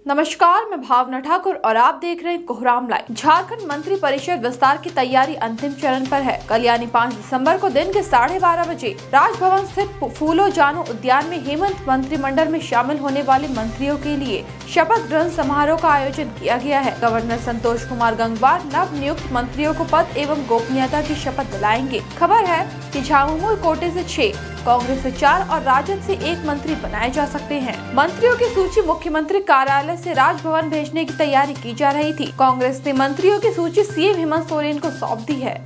नमस्कार, मैं भावना ठाकुर और आप देख रहे हैं कोहराम लाइव। झारखंड मंत्री परिषद विस्तार की तैयारी अंतिम चरण पर है। कल यानी 5 दिसंबर को दिन के 12:30 बजे राजभवन स्थित फूलो जानू उद्यान में हेमंत मंत्रिमंडल में शामिल होने वाले मंत्रियों के लिए शपथ ग्रहण समारोह का आयोजन किया गया है। गवर्नर संतोष कुमार गंगवार नव नियुक्त मंत्रियों को पद एवं गोपनीयता की शपथ दिलाएंगे। खबर है कि झामुमो कोटे से 6, कांग्रेस से 4 और राजद से 1 मंत्री बनाए जा सकते हैं। मंत्रियों की सूची मुख्यमंत्री कार्यालय से राजभवन भेजने की तैयारी की जा रही थी। कांग्रेस ने मंत्रियों की सूची सीएम हेमंत सोरेन को सौंप दी है।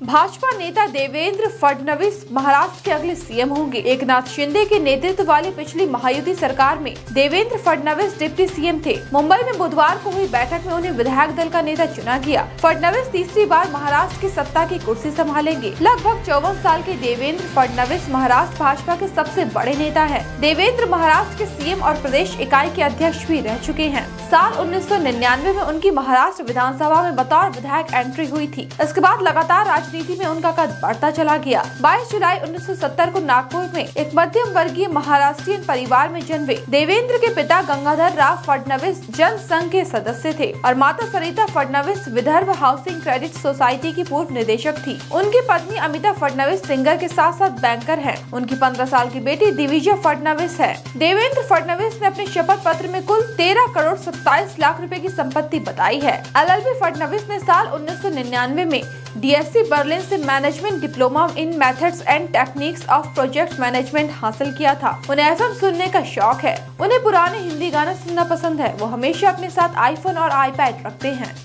भाजपा नेता देवेंद्र फडणवीस महाराष्ट्र के अगले सीएम होंगे। एकनाथ शिंदे के नेतृत्व वाली पिछली महायुति सरकार में देवेंद्र फडणवीस डिप्टी सीएम थे। मुंबई में बुधवार को हुई बैठक में उन्हें विधायक दल का नेता चुना गया। फडणवीस तीसरी बार महाराष्ट्र की सत्ता की कुर्सी संभालेंगे। लगभग 54 साल के देवेंद्र फडणवीस महाराष्ट्र भाजपा के सबसे बड़े नेता है। देवेंद्र महाराष्ट्र के सीएम और प्रदेश इकाई के अध्यक्ष भी रह चुके हैं। साल 1999 में उनकी महाराष्ट्र विधानसभा में बतौर विधायक एंट्री हुई थी। इसके बाद लगातार राजनीति में उनका कद बढ़ता चला गया। 22 जुलाई 1970 को नागपुर में एक मध्यम वर्गीय महाराष्ट्रियन परिवार में जन्मे। देवेंद्र के पिता गंगाधर राव फडणवीस जनसंघ के सदस्य थे और माता Sarita Fadnavis Vidarbha housing credit society की पूर्व निदेशक थी। उनकी पत्नी अमिता फडणवीस सिंगर के साथ साथ बैंकर हैं। उनकी 15 साल की बेटी दिविजा फडणवीस है। देवेंद्र फडणवीस ने अपने शपथ पत्र में कुल 13 करोड़ 27 लाख रुपए की संपत्ति बताई है। LLB फडणवीस ने साल 1999 में DSC बर्लिन से management diploma in methods and techniques of project management हासिल किया था। उन्हें FM सुनने का शौक है। उन्हें पुराने हिंदी गाने सुनना पसंद है। वो हमेशा अपने साथ आईफोन और iPad रखते हैं।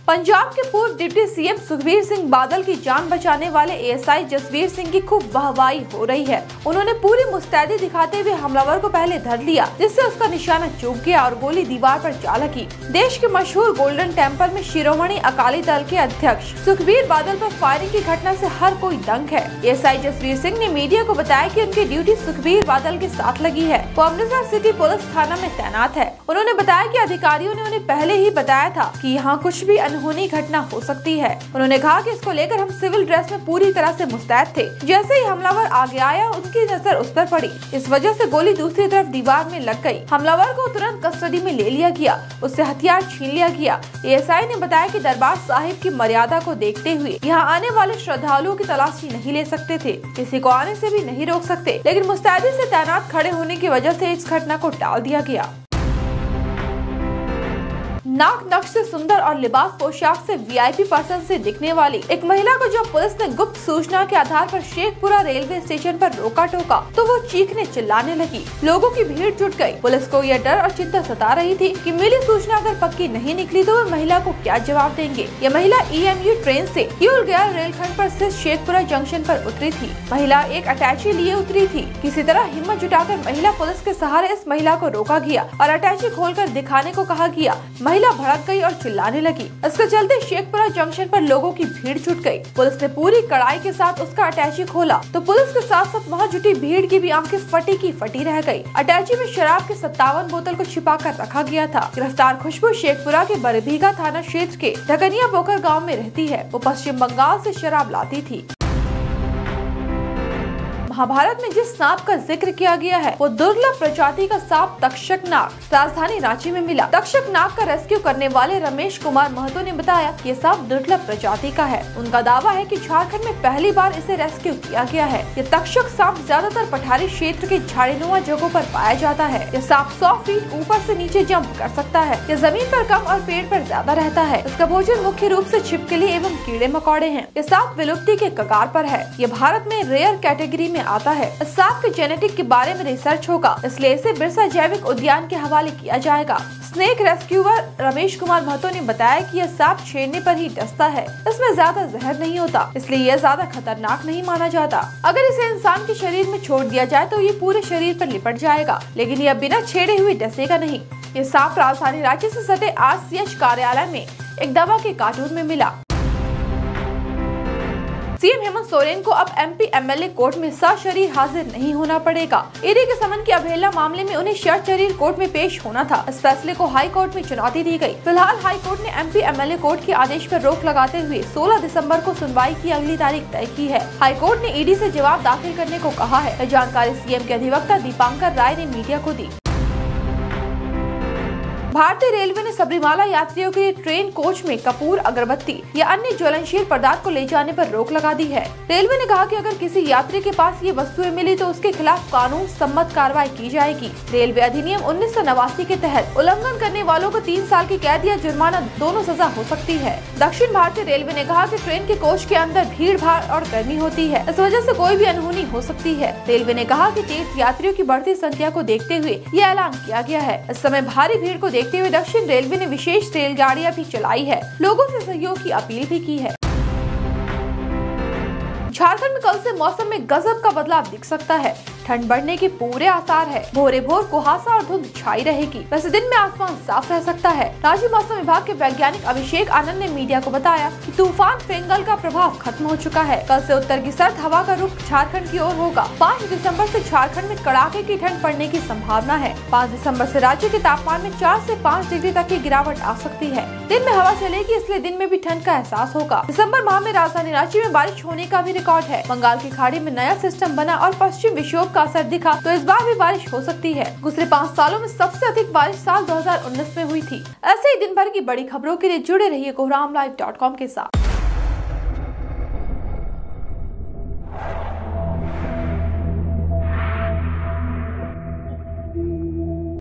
पंजाब के पूर्व डिप्टी सीएम सुखबीर सिंह बादल की जान बचाने वाले ASI जसवीर सिंह की खूब वाहवाही हो रही है। उन्होंने पूरी मुस्तैदी दिखाते हुए हमलावर को पहले धर लिया, जिससे उसका निशाना चूक गया और गोली दीवार पर जा लगी। देश के मशहूर गोल्डन टेम्पल में शिरोमणि अकाली दल के अध्यक्ष सुखबीर बादल पर फायरिंग की घटना से हर कोई दंग है। ASI जसवीर सिंह ने मीडिया को बताया कि उनकी ड्यूटी सुखबीर बादल के साथ लगी है। वो अमृतसर सिटी पुलिस थाना में तैनात है। उन्होंने बताया कि अधिकारियों ने उन्हें पहले ही बताया था कि यहाँ कुछ भी अनहोनी घटना हो सकती है। उन्होंने कहा कि इसको लेकर हम सिविल ड्रेस में पूरी तरह से मुस्तैद थे। जैसे ही हमलावर आगे आया, उनकी नजर उस पर पड़ी। इस वजह से गोली दूसरी तरफ दीवार में लग गई। हमलावर को तुरंत कस्टडी में ले लिया गया। उससे हथियार छीन लिया गया। ASI ने बताया कि दरबार साहिब की मर्यादा को देखते हुए यहाँ आने वाले श्रद्धालुओं की तलाशी नहीं ले सकते थे। किसी को आने से भी नहीं रोक सकते, लेकिन मुस्तैदी से तैनात खड़े होने की वजह से इस घटना को टाल दिया गया। नाक नक्श से सुंदर और लिबास पोशाक से VIP पर्सन से दिखने वाली एक महिला को जब पुलिस ने गुप्त सूचना के आधार पर शेखपुरा रेलवे स्टेशन पर रोका टोका तो वो चीखने चिल्लाने लगी। लोगों की भीड़ जुट गई। पुलिस को यह डर और चिंता सता रही थी कि मिली सूचना अगर पक्की नहीं निकली तो वह महिला को क्या जवाब देंगे। यह महिला EMU ट्रेन से किउल-गया रेलखंड पर स्थित शेखपुरा जंक्शन पर उतरी थी। महिला एक अटैची लिए उतरी थी। किसी तरह हिम्मत जुटाकर महिला पुलिस के सहारे इस महिला को रोका गया और अटैची खोलकर दिखाने को कहा गया। महिला भड़क गई और चिल्लाने लगी। इसके चलते शेखपुरा जंक्शन पर लोगों की भीड़ जुट गई। पुलिस ने पूरी कड़ाई के साथ उसका अटैची खोला तो पुलिस के साथ साथ वहां जुटी भीड़ की भी आंखें फटी की फटी रह गई। अटैची में शराब के 57 बोतल को छिपा कर रखा गया था। गिरफ्तार खुशबू शेखपुरा के बरबीघा थाना क्षेत्र के ढकनिया पोखर गाँव में रहती है। वो पश्चिम बंगाल से शराब लाती थी। महाभारत में जिस सांप का जिक्र किया गया है वो दुर्लभ प्रजाति का सांप तक्षक नाग राजधानी रांची में मिला। तक्षक नाग का रेस्क्यू करने वाले रमेश कुमार महतो ने बताया कि ये सांप दुर्लभ प्रजाति का है। उनका दावा है कि झारखंड में पहली बार इसे रेस्क्यू किया गया है। ये तक्षक सांप ज्यादातर पठारी क्षेत्र के झाड़ीनुमा जगहों पर पाया जाता है। ये सांप 100 फीट ऊपर से नीचे जंप कर सकता है। ये जमीन पर कम और पेड़ पर ज्यादा रहता है। इसका भोजन मुख्य रूप से छिपकली एवं कीड़े मकोड़े हैं। ये सांप विलुप्ति के कगार पर है। ये भारत में रेयर कैटेगरी में आता है। इस सांप के जेनेटिक के बारे में रिसर्च होगा, इसलिए इसे बिरसा जैविक उद्यान के हवाले किया जाएगा। स्नेक रेस्क्यूअर रमेश कुमार महतो ने बताया कि यह सांप छेड़ने पर ही डसता है। इसमें ज्यादा जहर नहीं होता, इसलिए यह ज्यादा खतरनाक नहीं माना जाता। अगर इसे इंसान के शरीर में छोड़ दिया जाए तो ये पूरे शरीर पर लिपट जाएगा, लेकिन यह बिना छेड़े हुए डसेगा नहीं। ये सांप राजधानी रांची से सटे RCH कार्यालय में एक दवा के कार्टून में मिला। सीएम हेमंत सोरेन को अब एमपी एमएलए कोर्ट में सशरीर हाजिर नहीं होना पड़ेगा। ईडी के समन की अवहेलना मामले में उन्हें सशरीर कोर्ट में पेश होना था। इस फैसले को हाई कोर्ट में चुनौती दी गई। फिलहाल हाई कोर्ट ने एमपी एमएलए कोर्ट के आदेश पर रोक लगाते हुए 16 दिसंबर को सुनवाई की अगली तारीख तय की है। हाई कोर्ट ने ईडी से जवाब दाखिल करने को कहा है। जानकारी सीएम के अधिवक्ता दीपांकर राय ने मीडिया को दी। भारतीय रेलवे ने सबरीमाला यात्रियों के लिए ट्रेन कोच में कपूर, अगरबत्ती या अन्य ज्वलनशील पदार्थ को ले जाने पर रोक लगा दी है। रेलवे ने कहा कि अगर किसी यात्री के पास ये वस्तुएं मिली तो उसके खिलाफ कानून सम्मत कार्रवाई की जाएगी। रेलवे अधिनियम 1989 के तहत उल्लंघन करने वालों को 3 साल की कैद या जुर्माना दोनों सजा हो सकती है। दक्षिण भारतीय रेलवे ने कहा कि ट्रेन के कोच के अंदर भीड़ भाड़ और गर्मी होती है, इस वजह से कोई भी अनहोनी हो सकती है। रेलवे ने कहा कि तीर्थ यात्रियों की बढ़ती संख्या को देखते हुए ये ऐलान किया गया है। इस समय भारी भीड़ को देखते हुए दक्षिण रेलवे ने विशेष रेलगाड़ियां भी चलाई है। लोगों से सहयोग की अपील भी की है। झारखंड में कल से मौसम में गजब का बदलाव दिख सकता है। ठंड बढ़ने के पूरे आसार है। भोरे भोर कुहासा और धुंध छाई रहेगी। वैसे दिन में आसमान साफ रह सकता है। राज्य मौसम विभाग के वैज्ञानिक अभिषेक आनंद ने मीडिया को बताया कि तूफान फेंगल का प्रभाव खत्म हो चुका है। कल से उत्तर की सर्द हवा का रुख झारखंड की ओर होगा। 5 दिसंबर से झारखंड में कड़ाके की ठंड पड़ने की संभावना है। 5 दिसंबर से राज्य के तापमान में 4 से 5 डिग्री तक की गिरावट आ सकती है। दिन में हवा चलेगी, इसलिए दिन में भी ठंड का एहसास होगा। दिसंबर माह में राजधानी रांची में बारिश होने का भी रिकॉर्ड है। बंगाल की खाड़ी में नया सिस्टम बना और पश्चिम विक्षोभ का असर दिखा तो इस बार भी बारिश हो सकती है। गुजरे 5 सालों में सबसे अधिक बारिश साल 2019 में हुई थी। ऐसे ही दिन भर की बड़ी खबरों के लिए जुड़े रहिए कोहरामलाइव.com के साथ।